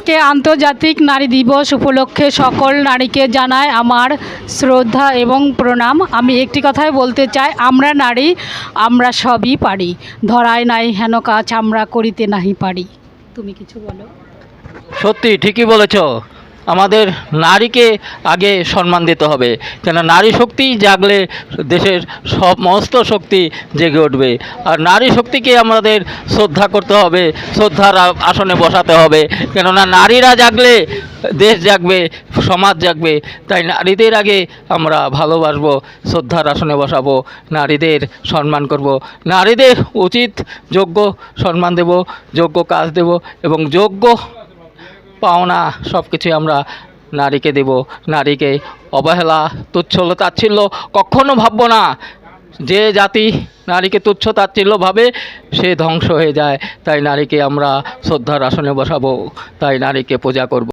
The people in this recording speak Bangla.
আজকে আন্তর্জাতিক নারী দিবস উপলক্ষে সকল নারীকে জানাই আমার শ্রদ্ধা এবং প্রণাম। আমি একটি কথাই বলতে চাই, আমরা নারী, আমরা সবই পারি। ধরায় নাই হেন কাজ আমরা করিতে নাহি পারি। তুমি কিছু বলো। সত্যি ঠিকই বলেছ। আমাদের নারীকে আগে সম্মান দিতে হবে, কেন নারী শক্তি জাগলে দেশের সমস্ত শক্তি জেগে উঠবে। আর নারী শক্তিকে আমাদের শ্রদ্ধা করতে হবে, শ্রদ্ধার আসনে বসাতে হবে। কেননা নারীরা জাগলে দেশ জাগবে, সমাজ জাগবে। তাই নারীদের আগে আমরা ভালোবাসবো, শ্রদ্ধার আসনে বসাবো, নারীদের সম্মান করব, নারীদের উচিত যোগ্য সম্মান দেব, যোগ্য কাজ দেব এবং যোগ্য পাওনা সব কিছুই আমরা নারীকে দেব। নারীকে অবহেলা, তুচ্ছ তাচ্ছিল্য কখনো ভাববো না। যে জাতি নারীকে তুচ্ছ তাচ্ছিল্য ভাবে সে ধ্বংস হয়ে যায়। তাই নারীকে আমরা শ্রদ্ধার আসনে বসাবো, তাই নারীকে পূজা করব।